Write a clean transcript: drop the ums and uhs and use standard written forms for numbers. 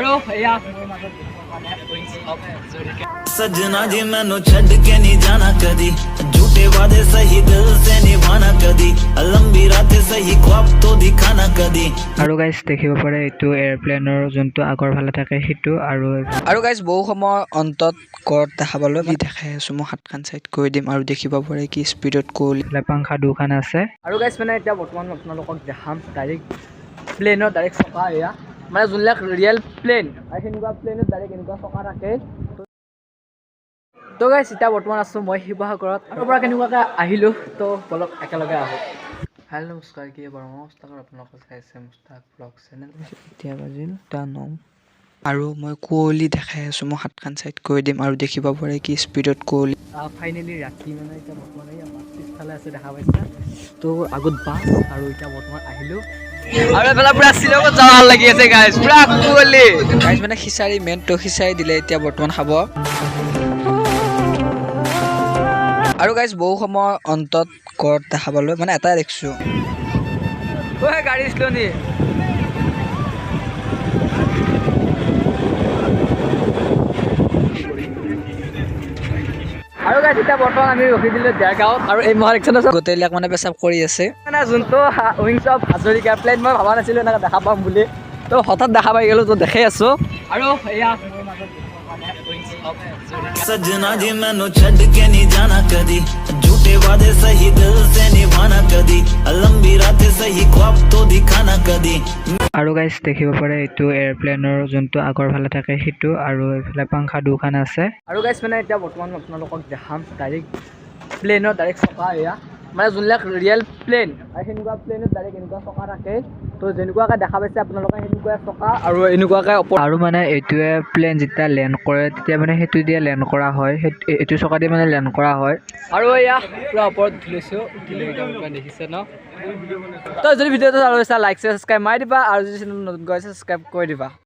আৰু এয়া মোৰ মাজত মানে উইংছ অফ জৰিকে सजना जी मैनू छड़ के नहीं जाना कदी झूठे वादे सही दिल से निभाना कदी लंबी रातें सही ख्वाब तो दिखाना कदी। আৰু গাইজ দেখিব পাৰে এইটো এয়াৰপ্লেনৰ যোনটো আগৰ ফালে থাকে সেইটো আৰু গাইজ বহু সময়ৰ অন্তত ক'ত দেখা পালোঁ কি দেখাই আছোঁ মই হাতখন চাইড কৰি দিম আৰু দেখিব পাৰে কি স্পীডত কুঁৱলী পাংখা দুখন আছে আৰু গাইজ মানে এতিয়া বৰ্তমান আপোনালোকক দেখাম ডাইৰেক্ট প্লেনৰ ডাইৰেক্ট চকা এয়া মানে যোনবিলাক ৰিয়েল প্লেন আৰু সেনেকুৱা প্লেনত ডাইৰেক্ট এনেকুৱা চকা থাকে তো গাইজ এতিয়া বৰ্তমান আছোঁ মই শিৱসাগৰত তাৰ পৰা কেনেকুৱাকৈ আহিলোঁ তো বলক একেলগে আহোঁ। হেল্ল' নমস্কাৰ কি বাৰু নমস্কাৰ আপোনালোকে চাইছে মুস্তাক ব্লগ চেনেল এতিয়া বাজিল 9 আৰু মই কুঁৱলী দেখাই আছোঁ মই হাতখন চাইড কৰি দিম আৰু দেখিব পাৰে কি স্পীডত কুঁৱলী ফাইনেলি ৰাতি মানে এতিয়া বৰ্তমান এই বাছ পিছফালে আছে দেখা পাইছা তো আগত বাছ আৰু এতিয়া বৰ্তমান আহিলোঁ আৰু এইফালে পুৰা শ্বিলঙত যাব ভাল লাগি আছে গাইজ পুৰা কুঁৱলী গাইজ মানে খিচাৰি মেইনটো খিচাৰি দিলে এতিয়া বৰ্তমান খাব আৰু গাইজ বহু সময়ৰ অন্তত ক'ত দেখা পালোঁ মানে এটাই দেখিছোঁ গাড়ী শ্লনি আৰু গাইজ এতিয়া বৰ্তমান আমি ৰখি দিলোঁ দেৰগাঁৱত আৰু এই মহা ৰিক্সাত গোটেইবিলাক মানে পেচাব কৰি আছে মানে যোনটো উইংছ অফ হাজৰিকা প্লেন মই ভবা নাছিলোঁ এনেকৈ দেখা পাম বুলি তো হঠাৎ দেখা পাই গ'লোঁ তো দেখাই আছোঁ আৰু এয়া মোৰ মাজত উইংছ অফ सजना जी मैनू छड़ के नहीं जाना कदी झूठे वादे सही दिल से निभाना कदी लंबी रातें सही ख्वाब तो दिखाना कदी। আৰু গাইজ দেখিব পাৰে এইটো এয়াৰপ্লেনৰ যোনটো আগৰ ফালে থাকে সেইটো আৰু এইফালে পাংখা দুখন আছে আৰু গাইজ মানে এতিয়া বৰ্তমান আপোনালোকক দেখাম ডাইৰেক্ট প্লেনৰ ডাইৰেক্ট চকা এয়া মানে যোনবিলাক ৰিয়েল প্লেন আৰু সেনেকুৱা প্লেনত ডাইৰেক্ট এনেকুৱা চকা থাকে তো যেনেকুৱাকৈ দেখা পাইছে আপোনালোকে সেনেকুৱা চকা আৰু এনেকুৱাকৈ আৰু মানে এইটোৱে প্লেন যেতিয়া লেণ্ড কৰে তেতিয়া মানে সেইটো দিয়ে লেণ্ড কৰা হয় এইটো চকা দিয়ে মানে লেণ্ড কৰা হয় আৰু এয়া পুৰা ওপৰত উঠিলৈছোঁ দেখিছে ন তো যদি ভিডিঅ'টো চাব বিচাৰা লাইক ছাবস্ক্ৰাইব মাৰি দিবা আৰু যদি চেনেল নতুনকৈ ছাবস্ক্ৰাইব কৰি দিবা।